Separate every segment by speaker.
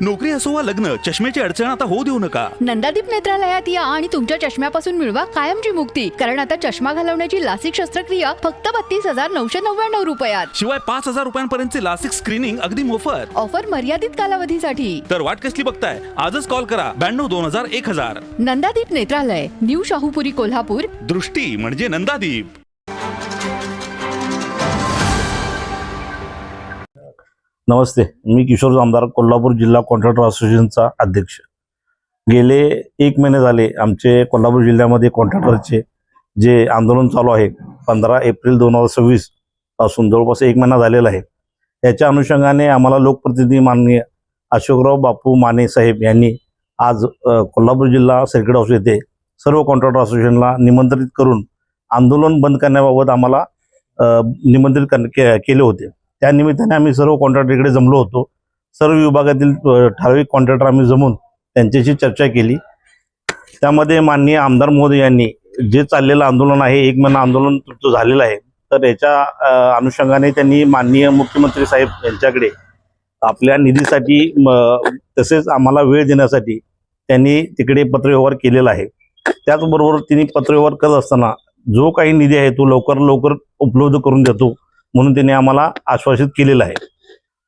Speaker 1: नोकरी असो वा लग्न, चष्म्याची अडचण आता होऊ देऊ नका.
Speaker 2: नंदादीप नेत्रालयात या आणि तुमच्या चष्म्यापासून मिळवा कायमची मुक्ती. कारण आता चष्मा घालवण्याची लासिक शस्त्रक्रिया फक्त 32,999 रुपयात.
Speaker 1: शिवाय 5,000 रुपयांपर्यंतचे लासिक स्क्रीनिंग अगदी मोफत.
Speaker 2: ऑफर मर्यादित कालावधीसाठी.
Speaker 1: तर वाट कसली बघताय, आजच कॉल करा 92-2000-1000.
Speaker 2: नंदादीप नेत्रालय, न्यू शाहूपुरी, कोल्हापूर.
Speaker 1: दृष्टी म्हणजे नंदादीप.
Speaker 3: नमस्ते, मी किशोर जामदार, कोल्हापूर जिल्हा कॉन्ट्रॅक्टर असोसिएशनचा अध्यक्ष. गेले 1 महिने झाले आमचे कोल्हापूर जिल्ह्यामध्ये कॉन्ट्रॅक्टरचे जे आंदोलन चालू आहे 15 एप्रिल 2026 पासून जवळपास 1 महिना झालेला आहे. याच्या अनुषंगाने आम्हाला लोकप्रतिनिधी माननीय अशोकराव बापू माने साहेब यांनी आज कोल्हापूर जिल्हा सर्किट हाऊस येथे सर्व कॉन्ट्रॅक्टर असोसिएशनला निमंत्रित करून आंदोलन बंद करण्याबाबत आम्हाला निमंत्रित केले होते. त्या निमित्ताने आम्ही सर्व कॉन्ट्रॅक्टर इकडे जमलो होतो. सर्व विभागातील ठराविक कॉन्ट्रॅक्टर आम्ही जमून त्यांच्याशी चर्चा केली. त्यामध्ये माननीय आमदार महोदय यांनी जे चाललेलं आंदोलन आहे, 1 महिना आंदोलन तुमचं झालेलं आहे, तर याच्या अनुषंगाने त्यांनी माननीय मुख्यमंत्री साहेब यांच्याकडे आपल्या निधीसाठी तसेच आम्हाला वेळ देण्यासाठी त्यांनी तिकडे पत्रव्यवहार केलेला आहे. त्याचबरोबर त्यांनी पत्रव्यवहार करत असताना जो काही निधी आहे तो लवकर उपलब्ध करून देतो म्हणून त्यांनी आम्हाला आश्वासित केलेलं आहे.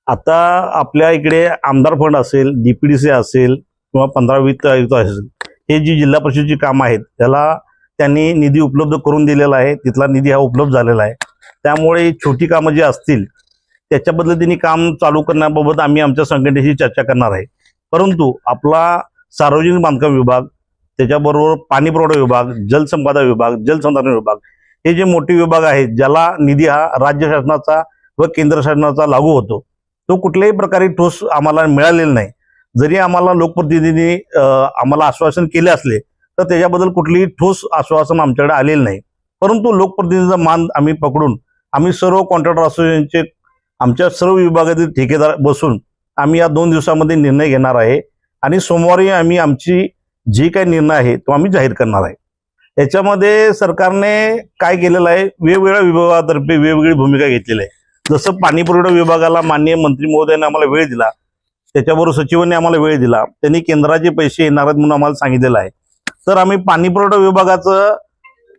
Speaker 3: आता आपल्या इकडे आमदार फंड असेल, DPDC असेल किंवा 15 वित्त आयुक्त असेल, हे जी जिल्हा परिषदेची कामं आहेत त्याला त्यांनी निधी उपलब्ध करून दिलेला आहे. तिथला निधी हा उपलब्ध झालेला आहे. त्यामुळे छोटी कामं जी असतील त्याच्या पद्धतीने काम चालू करण्याबाबत आम्ही आमच्या संघटनेशी चर्चा करणार आहे. परंतु आपला सार्वजनिक बांधकाम विभाग, त्याच्याबरोबर पाणी पुरवठा विभाग, जलसंपदा विभाग, जलसंधारण विभाग, हे जे मोठे विभाग आहेत ज्याला निधी हा राज्य शासनाचा व केंद्र शासनाचा लागू होतो, तो कुठल्याही प्रकारे ठोस आम्हाला मिळालेला नाही. जरी आम्हाला लोकप्रतिनिधींनी आम्हाला आश्वासन केले असले तर त्याच्याबद्दल कुठलीही ठोस आश्वासन आमच्याकडे आलेलं नाही. परंतु लोकप्रतिनिधींचा मान आम्ही पकडून आम्ही सर्व कॉन्ट्रॅक्टर असोसिएशनचे आमच्या सर्व विभागातील ठेकेदार बसून आम्ही या 2 दिवसामध्ये निर्णय घेणार आहे आणि सोमवारी आम्ही आमची जे काही निर्णय आहे तो आम्ही जाहीर करणार आहे. याच्यामध्ये सरकारने काय केलेलं आहे, वेगवेगळ्या विभागातर्फे वेगवेगळी भूमिका घेतलेली आहे. जसं पाणी पुरवठा विभागाला माननीय मंत्री महोदयांनी आम्हाला वेळ दिला, त्याच्याबरोबर सचिवांनी आम्हाला वेळ दिला, त्यांनी केंद्राचे पैसे येणार आहेत म्हणून आम्हाला सांगितलेलं आहे. तर आम्ही पाणी पुरवठा विभागाचं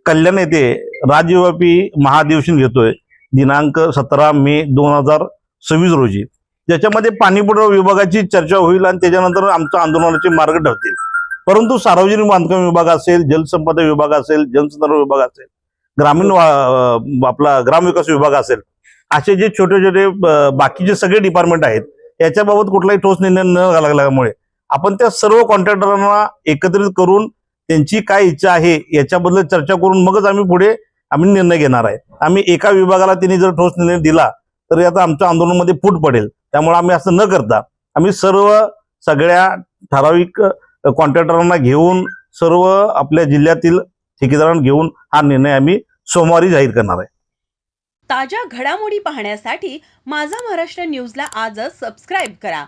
Speaker 3: कल्याण येथे राज्यव्यापी महाधिवेशन घेतोय दिनांक 17 मे 2026 रोजी. ज्याच्यामध्ये पाणी पुरवठा विभागाची चर्चा होईल आणि त्याच्यानंतर आमच्या आंदोलनाचे मार्ग ठरतील. परंतु सार्वजनिक बांधकाम विभाग असेल, जलसंपदा विभाग असेल, जलसंधारण विभाग असेल, ग्रामीण आपला ग्रामविकास विभाग असेल, असे जे छोटे छोटे बाकीचे सगळे डिपार्टमेंट आहेत याच्याबाबत कुठलाही ठोस निर्णय न लागल्यामुळे आपण त्या सर्व कॉन्ट्रॅक्टरांना एकत्रित करून त्यांची काय इच्छा आहे याच्याबद्दल चर्चा करून मगच आम्ही निर्णय घेणार आहे. आम्ही एका विभागाला त्यांनी जर ठोस निर्णय दिला तर याचा आमच्या आंदोलनामध्ये फूट पडेल. त्यामुळे आम्ही असं न करता आम्ही सगळ्या ठराविक कॉन्ट्रॅक्टरांना घेऊन सर्व आपल्या जिल्ह्यातील ठेकेदारांना घेऊन हा निर्णय आम्ही सोमवारी जाहीर करणार आहे.
Speaker 4: ताज्या घडामोडी पाहण्यासाठी माझा महाराष्ट्र न्यूजला आजच सबस्क्राईब करा.